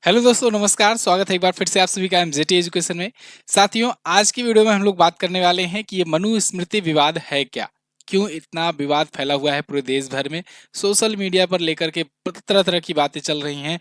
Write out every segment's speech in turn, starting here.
Hello दोस्तों, नमस्कार। स्वागत है एक बार फिर से आप सभी का एमजेटी एजुकेशन में। साथियों, आज की वीडियो में हम लोग बात करने वाले हैं कि ये मनुस्मृति विवाद है क्या। क्यों इतना विवाद फैला हुआ है पूरे देश भर में। सोशल मीडिया पर लेकर के तरह तरह की बातें चल रही हैं।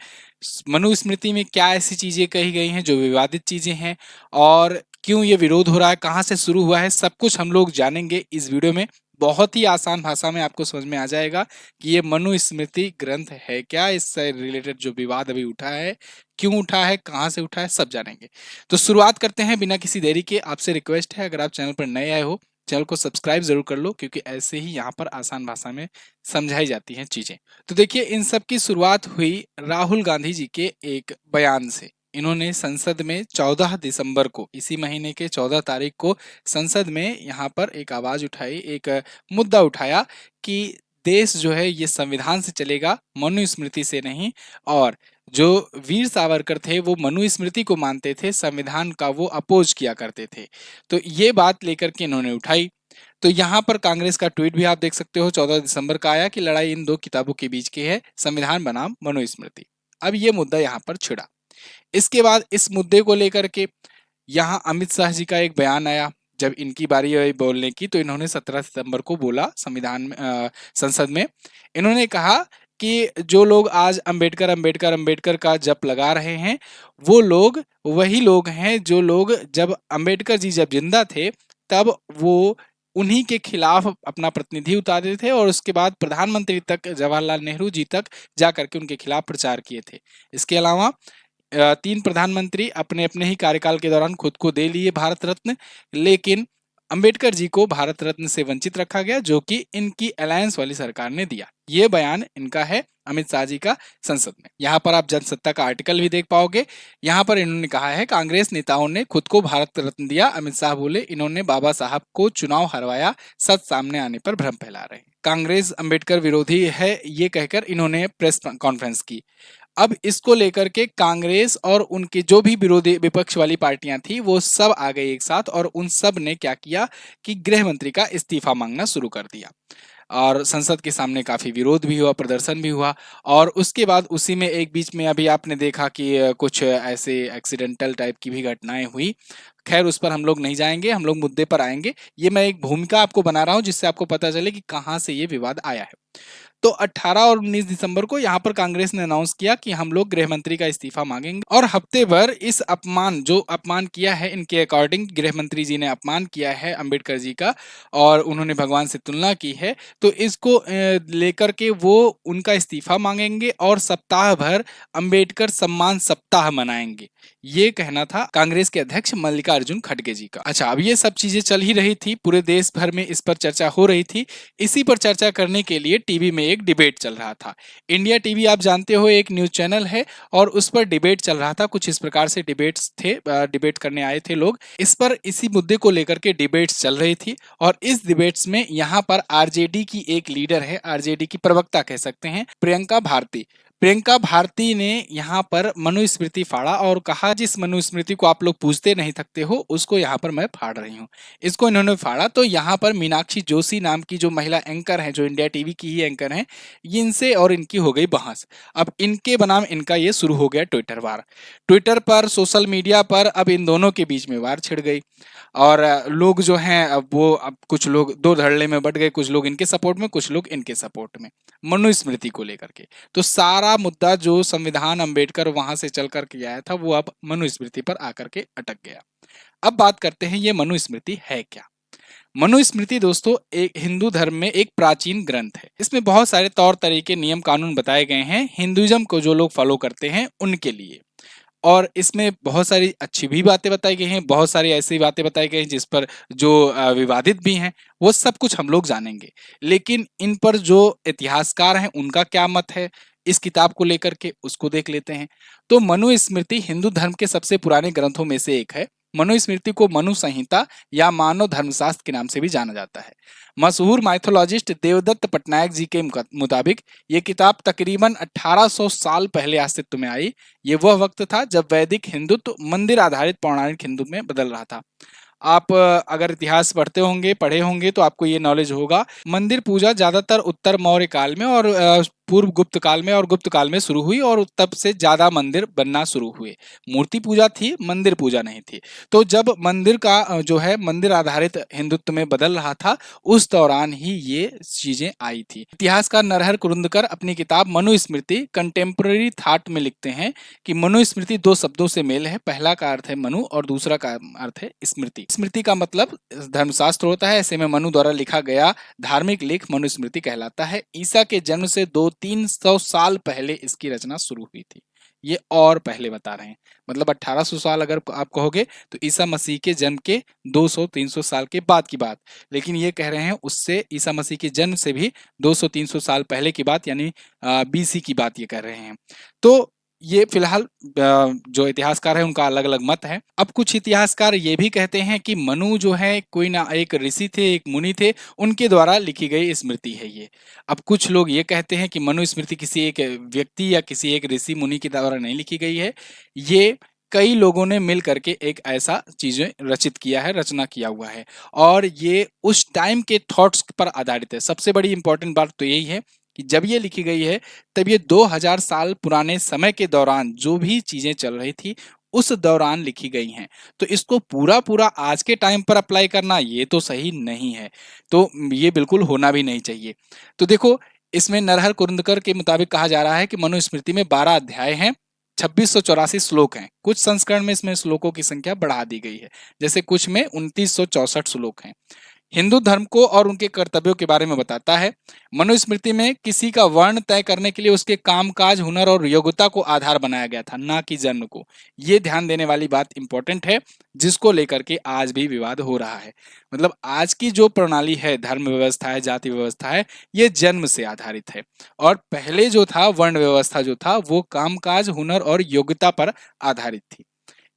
मनुस्मृति में क्या ऐसी चीजें कही गई हैं जो विवादित चीजें हैं, और क्यों ये विरोध हो रहा है, कहाँ से शुरू हुआ है, सब कुछ हम लोग जानेंगे इस वीडियो में। बहुत ही आसान भाषा में आपको समझ में आ जाएगा कि ये मनुस्मृति ग्रंथ है क्या, इससे रिलेटेड जो विवाद अभी उठा है, क्यों उठा है, कहाँ से उठा है, सब जानेंगे। तो शुरुआत करते हैं बिना किसी देरी के। आपसे रिक्वेस्ट है, अगर आप चैनल पर नए आए हो, चैनल को सब्सक्राइब जरूर कर लो, क्योंकि ऐसे ही यहाँ पर आसान भाषा में समझाई जाती हैं चीजें। तो देखिए, इन सब की शुरुआत हुई राहुल गांधी जी के एक बयान से। इन्होंने संसद में 14 दिसंबर को, इसी महीने के 14 तारीख को संसद में यहाँ पर एक आवाज उठाई, एक मुद्दा उठाया कि देश जो है ये संविधान से चलेगा, मनुस्मृति से नहीं। और जो वीर सावरकर थे वो मनुस्मृति को मानते थे, संविधान का वो अपोज किया करते थे। तो ये बात लेकर के इन्होंने उठाई। तो यहाँ पर कांग्रेस का ट्वीट भी आप देख सकते हो, 14 दिसंबर का आया कि लड़ाई इन दो किताबों के बीच की है, संविधान बनाम मनुस्मृति। अब ये मुद्दा यहाँ पर छिड़ा। इसके बाद इस मुद्दे को लेकर के यहाँ अमित शाह जी का एक बयान आया। जब इनकी बारी आई बोलने की, तो इन्होंने 17 सितंबर को बोला संविधान में, संसद में। इन्होंने कहा कि जो लोग आज अंबेडकर अंबेडकर अंबेडकर का जप लगा रहे हैं, वो लोग वही लोग हैं जो लोग जब अंबेडकर जी जब जिंदा थे, तब वो उन्हीं के खिलाफ अपना प्रतिनिधि उतारे थे, और उसके बाद प्रधानमंत्री तक, जवाहरलाल नेहरू जी तक जाकर के उनके खिलाफ प्रचार किए थे। इसके अलावा 3 प्रधानमंत्री अपने अपने ही कार्यकाल के दौरान खुद को दे लिए भारत रत्न, लेकिन अंबेडकर जी को भारत रत्न से वंचित रखा गया, जो कि इनकी अलायंस वाली सरकार ने दिया। ये बयान इनका है, अमित शाह जी का, संसद में। यहाँ पर आप जनसत्ता का आर्टिकल भी देख पाओगे। यहाँ पर इन्होंने कहा है, कांग्रेस नेताओं ने खुद को भारत रत्न दिया। अमित शाह बोले, इन्होंने बाबा साहब को चुनाव हरवाया, सच सामने आने पर भ्रम फैला रहे हैं। कांग्रेस अंबेडकर विरोधी है, ये कहकर इन्होंने प्रेस कॉन्फ्रेंस की। अब इसको लेकर के कांग्रेस और उनके जो भी विरोधी विपक्ष वाली पार्टियां थी, वो सब आ गई एक साथ, और उन सब ने क्या किया कि गृह मंत्री का इस्तीफा मांगना शुरू कर दिया। और संसद के सामने काफी विरोध भी हुआ, प्रदर्शन भी हुआ। और उसके बाद उसी में एक बीच में अभी आपने देखा कि कुछ ऐसे एक्सीडेंटल टाइप की भी घटनाएं हुई। खैर, उस पर हम लोग नहीं जाएंगे, हम लोग मुद्दे पर आएंगे। ये मैं एक भूमिका आपको बना रहा हूं, जिससे आपको पता चले कि कहां से ये विवाद आया है। तो 18 और 19 दिसंबर को यहाँ पर कांग्रेस ने अनाउंस किया कि हम लोग गृह मंत्री का इस्तीफा मांगेंगे। और हफ्ते भर इस अपमान, जो अपमान किया है इनके अकॉर्डिंग, गृह मंत्री जी ने अपमान किया है अंबेडकर जी का, और उन्होंने भगवान से तुलना की है, तो इसको लेकर के वो उनका इस्तीफा मांगेंगे, और सप्ताह भर अंबेडकर सम्मान सप्ताह मनाएंगे। ये कहना था कांग्रेस के अध्यक्ष मल्लिकार्जुन खड़गे जी का। अच्छा, अब ये सब चीजें चल ही रही थी, पूरे देश भर में इस पर चर्चा हो रही थी। इसी पर चर्चा करने के लिए टीवी में एक डिबेट चल रहा था। इंडिया टीवी आप जानते हो, एक न्यूज चैनल है, और उस पर डिबेट चल रहा था। कुछ इस प्रकार से डिबेट्स थे, डिबेट करने आए थे लोग। इस पर इसी मुद्दे को लेकर के डिबेट्स चल रही थी। और इस डिबेट्स में यहाँ पर आरजेडी की एक लीडर है, आरजेडी की प्रवक्ता कह सकते हैं, प्रियंका भारती। प्रियंका भारती ने यहाँ पर मनुस्मृति फाड़ा और कहा, जिस मनुस्मृति को आप लोग पूछते नहीं थकते हो, उसको यहाँ पर मैं फाड़ रही हूँ। इसको इन्होंने फाड़ा। तो यहाँ पर मीनाक्षी जोशी नाम की जो महिला एंकर हैं, जो इंडिया टीवी की ही एंकर हैं, इनसे और इनकी हो गई बहस। अब इनके बनाम इनका ये शुरू हो गया ट्विटर वार। ट्विटर पर, सोशल मीडिया पर अब इन दोनों के बीच में वार छिड़ गई। और लोग जो हैं, अब वो, अब कुछ लोग दो धड़ल्ले में बट गए, कुछ लोग इनके सपोर्ट में, कुछ लोग इनके सपोर्ट में, मनुस्मृति को लेकर के। तो सारा मुद्दा जो संविधान अंबेडकर वहां से चल करके आया था, वो अब मनुस्मृति पर आकर के अटक गया। अब बात करते हैं, ये मनुस्मृति है क्या। मनुस्मृति दोस्तों एक हिंदू धर्म में एक प्राचीन ग्रंथ है। इसमें बहुत सारे तौर तरीके, नियम कानून बताए गए हैं हिंदुइज्म को जो लोग फॉलो करते हैं उनके लिए। और इसमें बहुत सारी अच्छी भी बातें बताई गई हैं, बहुत सारी ऐसी बातें बताई गई हैं जिस पर जो विवादित भी हैं, वो सब कुछ हम लोग जानेंगे। लेकिन इन पर जो इतिहासकार हैं उनका क्या मत है इस किताब को लेकर के, उसको देख लेते हैं। तो मनुस्मृति हिंदू धर्म के सबसे पुराने ग्रंथों में से एक है। मनुस्मृति को मनु संहिता या मानव धर्मशास्त्र के नाम से भी जाना जाता है। मशहूर माइथोलॉजिस्ट देवदत्त पटनायक जी के मुताबिक ये किताब तकरीबन 1800 साल पहले अस्तित्व में आई। ये वह वक्त था जब वैदिक हिंदुत्व मंदिर आधारित पौराणिक हिंदू में बदल रहा था। आप अगर इतिहास पढ़ते होंगे, पढ़े होंगे, तो आपको ये नॉलेज होगा। मंदिर पूजा ज्यादातर उत्तर मौर्य काल में और पूर्व गुप्त काल में और गुप्त काल में शुरू हुई और तब से ज्यादा मंदिर बनना शुरू हुए। मूर्ति पूजा थी, मंदिर पूजा नहीं थी। तो जब मंदिर का जो है मंदिर आधारित हिंदुत्व में बदल रहा था, उस दौरान ही ये चीजें आई थी। इतिहासकार नरहर कुरुंदकर अपनी किताब मनुस्मृति कंटेम्पररी थॉट में लिखते हैं कि मनुस्मृति दो शब्दों से मेल है। पहला का अर्थ है मनु और दूसरा का अर्थ है स्मृति। स्मृति का मतलब धर्मशास्त्र होता है। ऐसे में मनु द्वारा लिखा गया धार्मिक लेख मनुस्मृति कहलाता है। ईसा के जन्म से 200-300 साल पहले इसकी रचना शुरू हुई थी। ये और पहले बता रहे हैं, मतलब 1800 साल अगर आप कहोगे तो ईसा मसीह के जन्म के 200-300 साल के बाद की बात। लेकिन ये कह रहे हैं उससे ईसा मसीह के जन्म से भी 200-300 साल पहले की बात, यानी बीसी की बात ये कर रहे हैं। तो ये फिलहाल जो इतिहासकार है उनका अलग अलग मत है। अब कुछ इतिहासकार ये भी कहते हैं कि मनु जो है कोई ना एक ऋषि थे, एक मुनि थे, उनके द्वारा लिखी गई स्मृति है ये। अब कुछ लोग ये कहते हैं कि मनु स्मृति किसी एक व्यक्ति या किसी एक ऋषि मुनि के द्वारा नहीं लिखी गई है, ये कई लोगों ने मिल करके एक ऐसा चीजें रचित किया है, रचना किया हुआ है, और ये उस टाइम के थॉट्स पर आधारित है। सबसे बड़ी इंपॉर्टेंट बात तो यही है कि जब ये लिखी गई है तब ये 2000 साल पुराने समय के दौरान जो भी चीजें चल रही थी उस दौरान लिखी गई हैं। तो इसको पूरा पूरा आज के टाइम पर अप्लाई करना ये तो सही नहीं है, तो ये बिल्कुल होना भी नहीं चाहिए। तो देखो, इसमें नरहर कुरुंदकर के मुताबिक कहा जा रहा है कि मनुस्मृति में 12 अध्याय हैं, 2684 श्लोक हैं। कुछ संस्करण में इसमें श्लोकों की संख्या बढ़ा दी गई है, जैसे कुछ में 2964 श्लोक हैं। हिंदू धर्म को और उनके कर्तव्यों के बारे में बताता है। मनुस्मृति में किसी का वर्ण तय करने के लिए उसके कामकाज, हुनर और योग्यता को आधार बनाया गया था, ना कि जन्म को। ये ध्यान देने वाली बात इंपॉर्टेंट है, जिसको लेकर के आज भी विवाद हो रहा है। मतलब आज की जो प्रणाली है, धर्म व्यवस्था है, जाति व्यवस्था है, ये जन्म से आधारित है, और पहले जो था वर्ण व्यवस्था जो था वो कामकाज, हुनर और योग्यता पर आधारित थी।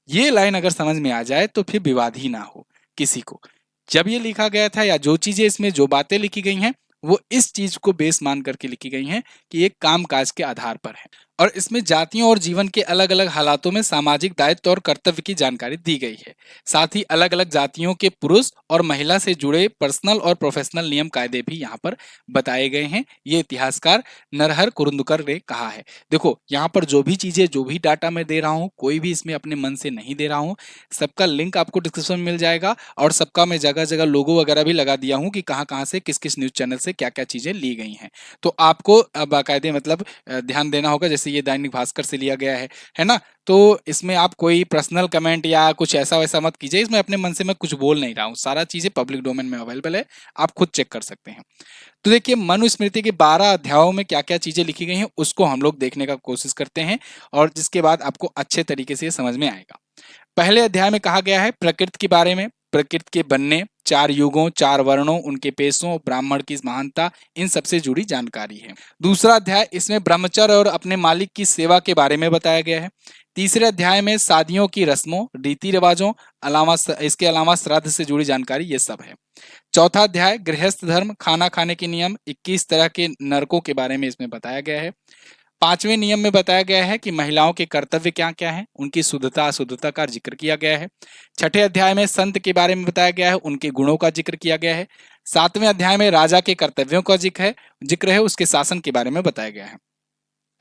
ये लाइन अगर समझ में आ जाए तो फिर विवाद ही ना हो किसी को। जब ये लिखा गया था या जो चीजें इसमें जो बातें लिखी गई हैं वो इस चीज को बेस मान करके लिखी गई हैं कि ये कामकाज के आधार पर है, और इसमें जातियों और जीवन के अलग अलग हालातों में सामाजिक दायित्व और कर्तव्य की जानकारी दी गई है। साथ ही अलग अलग जातियों के पुरुष और महिला से जुड़े पर्सनल और प्रोफेशनल नियम कायदे भी यहाँ पर बताए गए हैं। ये इतिहासकार नरहर कुरुंदकर ने कहा है। देखो, यहाँ पर जो भी चीजें, जो भी डाटा मैं दे रहा हूँ, कोई भी इसमें अपने मन से नहीं दे रहा हूँ। सबका लिंक आपको डिस्क्रिप्शन में मिल जाएगा, और सबका मैं जगह जगह लोगो वगैरह भी लगा दिया हूँ कि कहाँ कहाँ से किस किस न्यूज चैनल से क्या क्या चीजें ली गई हैं। तो आपको बाकायदे मतलब ध्यान देना होगा। जैसे ये दैनिक भास्कर से लिया गया है ना, तो इसमें आप कोई पर्सनल कमेंट या कुछ ऐसा वैसा मत कीजिए। इसमें अपने मन से मैं कुछ बोल नहीं रहा हूँ, सारा चीजें पब्लिक डोमेन में अवेलेबल है, आप खुद चेक कर सकते हैं। तो देखिए, मनुस्मृति के 12 अध्यायों में क्या क्या चीजें लिखी गई हैं उसको हम लोग देखने का कोशिश करते हैं, और जिसके बाद आपको अच्छे तरीके से समझ में आएगा। पहले अध्याय में कहा गया है प्रकृति के बारे में, प्रकृति के बनने, 4 युगों, 4 वर्णों, उनके पेशों, ब्राह्मण की महानता, इन सबसे जुड़ी जानकारी है। दूसरा अध्याय, इसमें ब्रह्मचर्य और अपने मालिक की सेवा के बारे में बताया गया है। तीसरे अध्याय में शादियों की रस्मों, रीति रिवाजों, इसके अलावा श्राद्ध से जुड़ी जानकारी, ये सब है। चौथा अध्याय गृहस्थ धर्म, खाना खाने के नियम, 21 तरह के नरकों के बारे में इसमें बताया गया है। 5वें नियम में बताया गया है कि महिलाओं के कर्तव्य क्या क्या हैं, उनकी शुद्धता अशुद्धता का जिक्र किया गया है। 6ठे अध्याय में संत के बारे में बताया गया है, उनके गुणों का जिक्र किया गया है। 7वें अध्याय में राजा के कर्तव्यों का जिक्र है, उसके शासन के बारे में बताया गया है।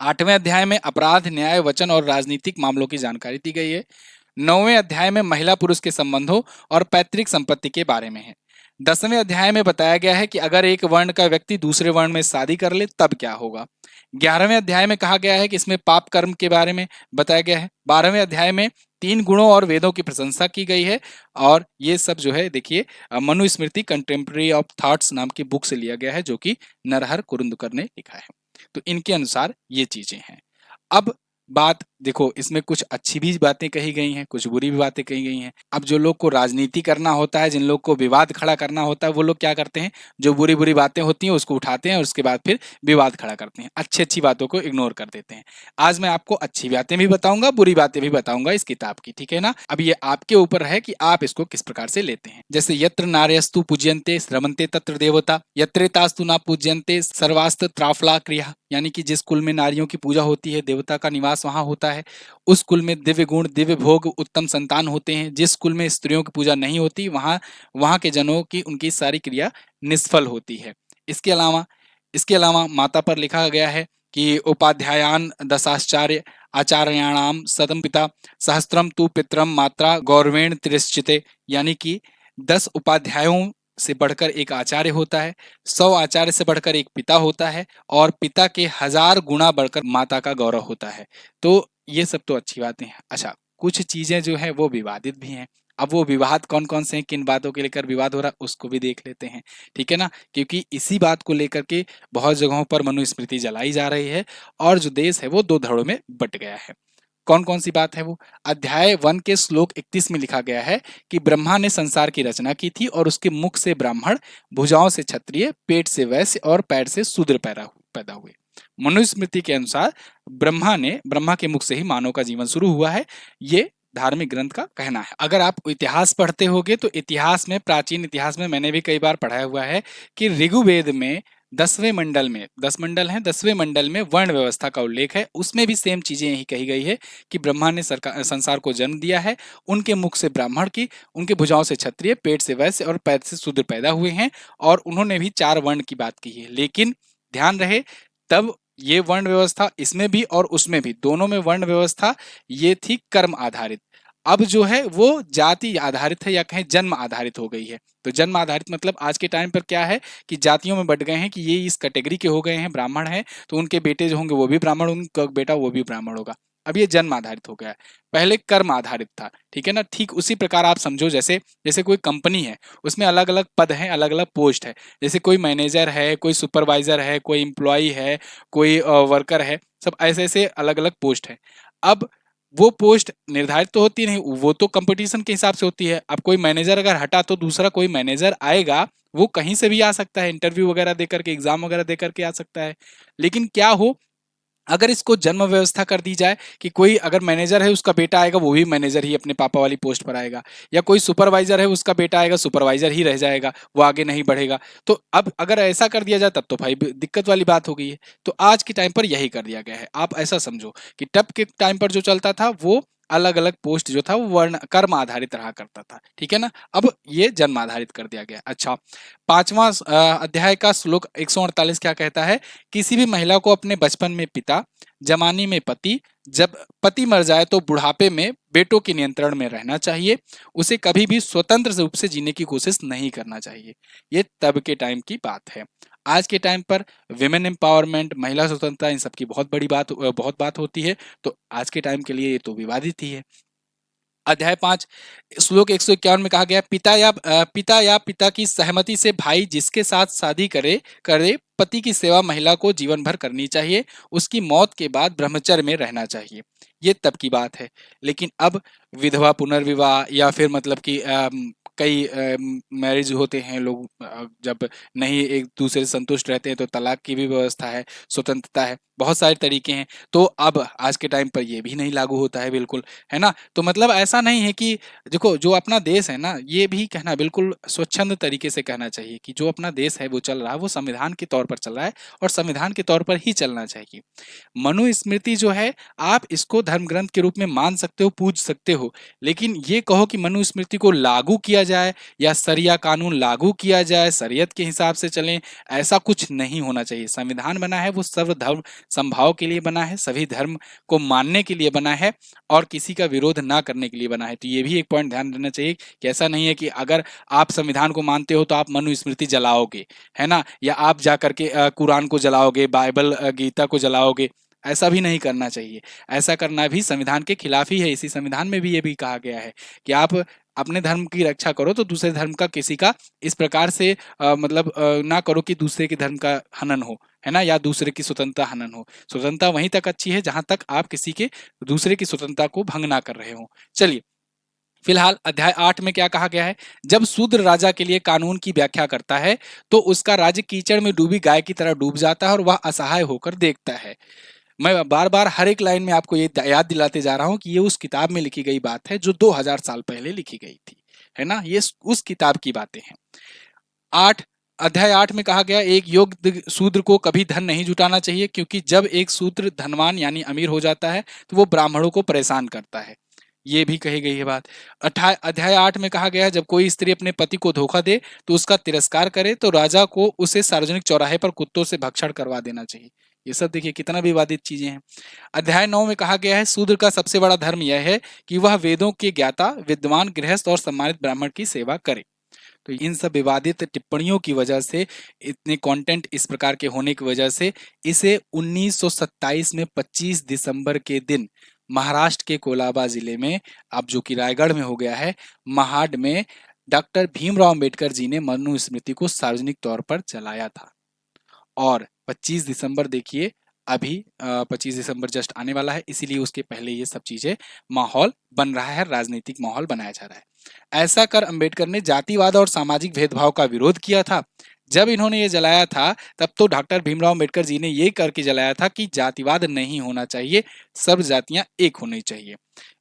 8वें अध्याय में अपराध, न्याय, वचन और राजनीतिक मामलों की जानकारी दी गई है। 9वें अध्याय में महिला पुरुष के संबंधों और पैतृक संपत्ति के बारे में है। 10वें अध्याय में बताया गया है कि अगर एक वर्ण का व्यक्ति दूसरे वर्ण में शादी कर ले तब क्या होगा। 11वें अध्याय में कहा गया है कि इसमें पाप कर्म के बारे में बताया गया है। 12वें अध्याय में 3 गुणों और वेदों की प्रशंसा की गई है, और ये सब जो है देखिए मनुस्मृति कंटेम्प्रेरी ऑफ थॉट्स नाम की बुक से लिया गया है, जो कि नरहर कुरुंदकर ने लिखा है। तो इनके अनुसार ये चीजें हैं। अब बात देखो, इसमें कुछ अच्छी भी बातें कही गई हैं, कुछ बुरी भी बातें कही गई हैं। अब जो लोग को राजनीति करना होता है, जिन लोग को विवाद खड़ा करना होता है, वो लोग क्या करते हैं, जो बुरी बुरी बातें होती हैं उसको उठाते हैं और उसके बाद फिर विवाद खड़ा करते हैं, अच्छी अच्छी बातों को इग्नोर कर देते हैं। आज मैं आपको अच्छी बातें भी बताऊंगा, बुरी बातें भी बताऊंगा इस किताब की, ठीक है ना। अब ये आपके ऊपर है कि आप इसको किस प्रकार से लेते हैं। जैसे यत्र नार्यस्तु पूज्यन्ते श्रमन्ते तत्र देवता, यत्रेतास्तु न पूज्यन्ते सर्वास्त्र त्राफला क्रिया, यानी कि जिस कुल में नारियों की पूजा होती है, देवता का निवास वहां होता है, उस कुल में दिव्य गुण, दिव्य भोग, उत्तम संतान होते हैं। जिस कुल में स्त्रियों की पूजा नहीं होती, वहां के जनों की उनकी सारी क्रिया निष्फल होती है। इसके अलावा इसके अलावा माता पर लिखा गया है कि उपाध्यायान दशाश्चार्य आचार्याणाम सतम पिता सहस्त्रम तु पितरम मात्रा गौरवेण तिरश्चिते, यानी कि 10 उपाध्यायों से बढ़कर एक आचार्य होता है, 100 आचार्य से बढ़कर एक पिता होता है, और पिता के 1000 गुना बढ़कर माता का गौरव होता है। तो ये सब तो अच्छी बातें हैं। अच्छा, कुछ चीजें जो है वो विवादित भी हैं। अब वो विवाद कौन कौन से हैं, किन बातों के लेकर विवाद हो रहा है, उसको भी देख लेते हैं। ठीक है ना, क्योंकि इसी बात को लेकर के बहुत जगहों पर मनुस्मृति जलाई जा रही है और जो देश है वो दो धड़ों में बट गया है। कौन कौन सी बात है वो? अध्याय 1 के श्लोक 31 में लिखा गया है कि ब्रह्मा ने संसार की रचना की थी और उसके मुख से ब्राह्मण, भुजाओं से क्षत्रिय, पेट से वैश्य और पैर से शूद्र पैदा हुए। मनुस्मृति के अनुसार ब्रह्मा के मुख से ही मानव का जीवन शुरू हुआ है, ये धार्मिक ग्रंथ का कहना है। अगर आप इतिहास पढ़ते होगे तो इतिहास में, प्राचीन इतिहास में मैंने भी कई बार पढ़ाया हुआ है कि ऋग्वेद में 10वें मंडल में, 10 मंडल हैं, 10वें मंडल में वर्ण व्यवस्था का उल्लेख है। उसमें भी सेम चीजें यही कही गई है कि ब्रह्मा ने संसार को जन्म दिया है, उनके मुख से ब्राह्मण की, उनके भुजाओं से क्षत्रिय, पेट से वैश्य और पैर से शूद्र पैदा हुए हैं, और उन्होंने भी 4 वर्ण की बात की है। लेकिन ध्यान रहे, तब ये वर्ण व्यवस्था इसमें भी और उसमें भी, दोनों में वर्ण व्यवस्था ये थी कर्म आधारित। अब जो है वो जाति आधारित है, या कहें जन्म आधारित हो गई है। तो जन्म आधारित मतलब आज के टाइम पर क्या है कि जातियों में बट गए हैं कि ये इस कैटेगरी के हो गए हैं, ब्राह्मण हैं तो उनके बेटे जो होंगे वो भी ब्राह्मण, उनका बेटा वो भी ब्राह्मण होगा। अब ये जन्म आधारित हो गया है, पहले कर्म आधारित था। ठीक है ना, ठीक उसी प्रकार आप समझो, जैसे जैसे कोई कंपनी है, उसमें अलग अलग पद हैं, अलग अलग पोस्ट है। जैसे कोई मैनेजर है, कोई सुपरवाइजर है, कोई एम्प्लॉय है, कोई वर्कर है, सब ऐसे ऐसे अलग अलग पोस्ट है। अब वो पोस्ट निर्धारित तो होती नहीं, वो तो कंपटीशन के हिसाब से होती है। अब कोई मैनेजर अगर हटा तो दूसरा कोई मैनेजर आएगा, वो कहीं से भी आ सकता है, इंटरव्यू वगैरह देकर के, एग्जाम वगैरह देकर के आ सकता है। लेकिन क्या हो, अगर इसको जन्म व्यवस्था कर दी जाए कि कोई अगर मैनेजर है उसका बेटा आएगा वो भी मैनेजर ही अपने पापा वाली पोस्ट पर आएगा, या कोई सुपरवाइजर है उसका बेटा आएगा सुपरवाइजर ही रह जाएगा, वो आगे नहीं बढ़ेगा। तो अब अगर ऐसा कर दिया जाए तब तो भाई दिक्कत वाली बात हो गई है। तो आज के टाइम पर यही कर दिया गया है। आप ऐसा समझो कि तब के टाइम पर जो चलता था वो अलग अलग पोस्ट जो था वो वर्ण कर्म आधारित रहा करता था। ठीक है ना, अब ये जन्म आधारित कर दिया गया। अच्छा, 5वां अध्याय का श्लोक 148 क्या कहता है? किसी भी महिला को अपने बचपन में पिता, जवानी में पति, जब पति मर जाए तो बुढ़ापे में बेटों के नियंत्रण में रहना चाहिए। उसे कभी भी स्वतंत्र रूप से जीने की कोशिश नहीं करना चाहिए। ये तब के टाइम की बात है। आज के टाइम पर विमेन एम्पावरमेंट, महिला स्वतंत्रता, इन सब की बहुत बात होती है। तो आज के टाइम के लिए ये तो विवादित ही है। अध्याय 5 श्लोक 151 में कहा गया, पिता की सहमति से भाई जिसके साथ शादी करे करे पति की सेवा महिला को जीवन भर करनी चाहिए। उसकी मौत के बाद ब्रह्मचर्य में रहना चाहिए। ये तब की बात है। लेकिन अब विधवा पुनर्विवाह, या फिर मतलब कि कई मैरिज होते हैं, लोग जब नहीं एक दूसरे से संतुष्ट रहते हैं तो तलाक की भी व्यवस्था है, स्वतंत्रता है, बहुत सारे तरीके हैं। तो अब आज के टाइम पर ये भी नहीं लागू होता है, बिल्कुल, है ना। तो मतलब ऐसा नहीं है कि देखो, जो अपना देश है ना, ये भी कहना बिल्कुल स्वच्छंद तरीके से कहना चाहिए कि जो अपना देश है वो चल रहा है, वो संविधान के तौर पर चल रहा है और संविधान के तौर पर ही चलना चाहिए। मनुस्मृति जो है, आप इसको धर्म ग्रंथ के रूप में मान सकते हो, पूज सकते हो, लेकिन ये कहो कि मनुस्मृति को लागू किया जाए या शरिया कानून लागू किया जाए, शरीयत के हिसाब से चलें, ऐसा कुछ नहीं होना चाहिए। संविधान बना है वो सर्वधर्म समभाव के लिए बना है, सभी धर्म को मानने के लिए बना है और किसी का विरोध ना करने के लिए बना है। तो ये भी एक पॉइंट ध्यान देना चाहिए कि ऐसा नहीं है कि अगर आप संविधान को मानते हो तो आप मनुस्मृति जलाओगे, है ना, या आप जा करके कुरान को जलाओगे, बाइबल गीता को जलाओगे। ऐसा भी नहीं करना चाहिए। ऐसा करना भी संविधान के खिलाफ ही है। इसी संविधान में भी ये भी कहा गया है कि आप अपने धर्म की रक्षा करो तो दूसरे धर्म का किसी का इस प्रकार से ना करो कि दूसरे के धर्म का हनन हो, है ना, या दूसरे की स्वतंत्रता हनन हो। स्वतंत्रता वहीं तक अच्छी है जहां तक आप किसी के दूसरे की स्वतंत्रता को भंग ना कर रहे हो। चलिए, फिलहाल अध्याय 8 में क्या कहा गया है? जब शूद्र राजा के लिए कानून की व्याख्या करता है तो उसका राज्य कीचड़ में डूबी गाय की तरह डूब जाता है और वह असहाय होकर देखता है। मैं बार बार हर एक लाइन में आपको ये याद दिलाते जा रहा हूं कि ये उस किताब में लिखी गई बात है जो 2000 साल पहले लिखी गई थी, है ना, ये उस किताब की बातें हैं। 8 अध्याय 8 में कहा गया, एक योग्य शूद्र को कभी धन नहीं जुटाना चाहिए, क्योंकि जब एक शूद्र धनवान यानी अमीर हो जाता है तो वो ब्राह्मणों को परेशान करता है। ये भी कही गई है बात। अध्याय 8 में कहा गया है, जब कोई स्त्री अपने पति को धोखा दे तो उसका तिरस्कार करे तो राजा को उसे सार्वजनिक चौराहे पर कुत्तों से भक्षण करवा देना चाहिए। ये सब देखिए कितना विवादित चीजें हैं। अध्याय 9 में कहा गया है, शूद्र का सबसे बड़ा धर्म यह है कि वह वेदों के ज्ञाता, विद्वान, गृहस्थ और सम्मानित ब्राह्मण की सेवा करे। तो इन सब विवादित टिप्पणियों की वजह से, इतने कंटेंट इस प्रकार के होने की वजह से, इसे 1927 में 25 दिसंबर के दिन महाराष्ट्र के कोलाबा जिले में, अब जो कि रायगढ़ में हो गया है, महाड में डॉक्टर भीमराव अंबेडकर जी ने मनुस्मृति को सार्वजनिक तौर पर जलाया था। और 25 दिसंबर देखिए, अभी 25 दिसंबर जस्ट आने वाला है, इसीलिए उसके पहले ये सब चीजें माहौल बन रहा है, राजनीतिक माहौल बनाया जा रहा है। ऐसा कर अंबेडकर ने जातिवाद और सामाजिक भेदभाव का विरोध किया था। जब इन्होंने ये जलाया था, तब तो डॉक्टर भीमराव अंबेडकर जी ने ये करके जलाया था कि जातिवाद नहीं होना चाहिए, सब जातियां एक होनी चाहिए।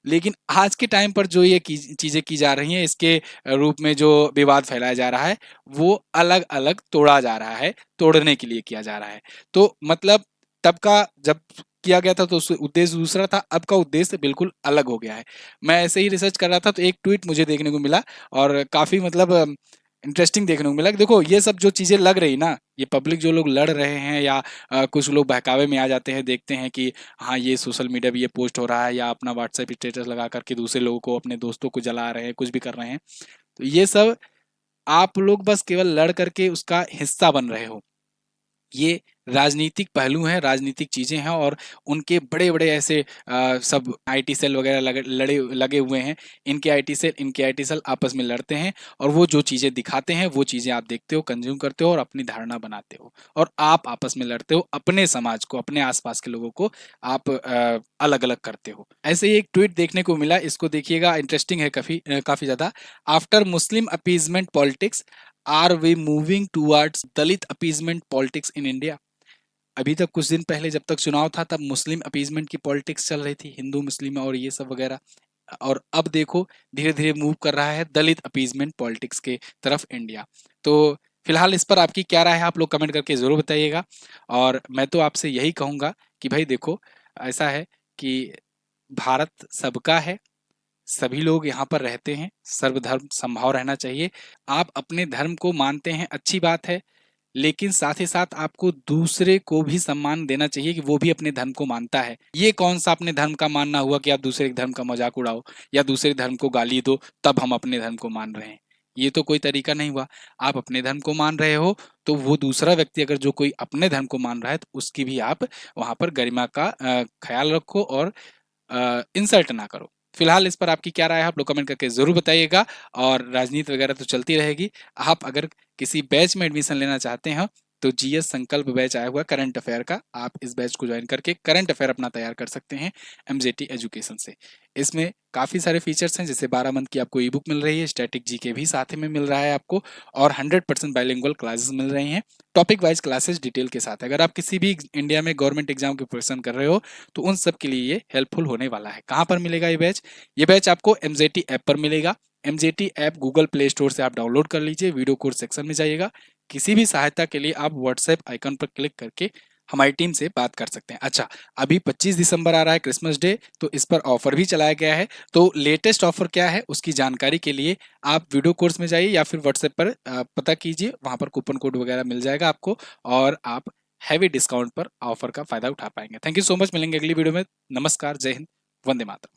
लेकिन आज के टाइम पर जो ये चीजें की जा रही हैं, इसके रूप में जो विवाद फैलाया जा रहा है, वो अलग अलग तोड़ा जा रहा है, तोड़ने के लिए किया जा रहा है। तो मतलब तब का जब किया गया था तो उद्देश्य दूसरा था, अब का उद्देश्य बिल्कुल अलग हो गया है। मैं ऐसे ही रिसर्च कर रहा था तो एक ट्वीट मुझे देखने को मिला और काफी मतलब इंटरेस्टिंग देखने को मिला कि देखो ये सब जो चीजें लग रही ना, ये पब्लिक जो लोग लड़ रहे हैं या कुछ लोग बहकावे में आ जाते हैं, देखते हैं कि हाँ ये सोशल मीडिया पे ये पोस्ट हो रहा है या अपना व्हाट्सएप स्टेटस लगा करके दूसरे लोगों को, अपने दोस्तों को जला रहे हैं, कुछ भी कर रहे हैं। तो ये सब आप लोग बस केवल लड़ करके उसका हिस्सा बन रहे हो। ये राजनीतिक पहलू हैं, राजनीतिक चीजें हैं और उनके बड़े बड़े ऐसे सब आईटी सेल वगैरह लगे हुए हैं। इनके आईटी सेल आपस में लड़ते हैं और वो जो चीजें दिखाते हैं वो चीजें आप देखते हो, कंज्यूम करते हो और अपनी धारणा बनाते हो, और आप आपस में लड़ते हो, अपने समाज को, अपने आसपास के लोगों को आप अलग अलग करते हो। ऐसे ही एक ट्वीट देखने को मिला, इसको देखिएगा, इंटरेस्टिंग है काफी ज्यादा। After Muslim appeasement politics, are we moving towards Dalit appeasement politics in India. अभी तक कुछ दिन पहले जब तक चुनाव था तब मुस्लिम अपीजमेंट की पॉलिटिक्स चल रही थी, हिंदू मुस्लिम और ये सब वगैरह, और अब देखो धीरे धीरे मूव कर रहा है दलित अपीजमेंट पॉलिटिक्स के तरफ इंडिया। तो फिलहाल इस पर आपकी क्या राय है, आप लोग कमेंट करके जरूर बताइएगा। और मैं तो आपसे यही कहूंगा कि भाई देखो, ऐसा है कि भारत सबका है, सभी लोग यहाँ पर रहते हैं, सर्वधर्म समभाव रहना चाहिए। आप अपने धर्म को मानते हैं, अच्छी बात है, लेकिन साथ ही साथ आपको दूसरे को भी सम्मान देना चाहिए कि वो भी अपने धर्म को मानता है। ये कौन सा अपने धर्म का मानना हुआ कि आप दूसरे धर्म का मजाक उड़ाओ या दूसरे धर्म को गाली दो तब हम अपने धर्म को मान रहे हैं? ये तो कोई तरीका नहीं हुआ। आप अपने धर्म को मान रहे हो तो वो दूसरा व्यक्ति अगर जो कोई अपने धर्म को मान रहा है तो उसकी भी आप वहां पर गरिमा का ख्याल रखो और इंसल्ट ना करो। फिलहाल इस पर आपकी क्या राय है, आप लोग कमेंट करके जरूर बताइएगा। और राजनीति वगैरह तो चलती रहेगी। आप अगर किसी बैच में एडमिशन लेना चाहते हैं तो जीएस संकल्प बैच आया हुआ करंट अफेयर का, आप इस बैच को ज्वाइन करके करंट अफेयर अपना तैयार कर सकते हैं एमजेटी एजुकेशन से। इसमें काफी सारे फीचर्स हैं, जैसे 12 मंथ की आपको ई बुक मिल रही है, स्टैटिक जीके भी साथ में मिल रहा है आपको, और 100% बाइलिंगुअल क्लासेस मिल रही हैं, टॉपिक वाइज क्लासेस डिटेल के साथ। अगर आप किसी भी इंडिया में गवर्नमेंट एग्जाम की प्रिपरेशन कर रहे हो तो उन सब के लिए ये हेल्पफुल होने वाला है। कहाँ पर मिलेगा ये बैच? ये बैच आपको एमजेटी ऐप पर मिलेगा। MJT app Google play store से आप डाउनलोड कर लीजिए, वीडियो कोर्स सेक्शन में जाइएगा। किसी भी सहायता के लिए आप व्हाट्सएप आइकन पर क्लिक करके हमारी टीम से बात कर सकते हैं। अच्छा, अभी 25 दिसंबर आ रहा है, क्रिसमस डे, तो इस पर ऑफर भी चलाया गया है। तो लेटेस्ट ऑफर क्या है उसकी जानकारी के लिए आप वीडियो कोर्स में जाइए या फिर व्हाट्सएप पर पता कीजिए, वहां पर कूपन कोड वगैरह मिल जाएगा आपको और आप हैवी डिस्काउंट पर ऑफर का फायदा उठा पाएंगे। थैंक यू सो मच, मिलेंगे अगली वीडियो में। नमस्कार, जय हिंद, वंदे मातरम।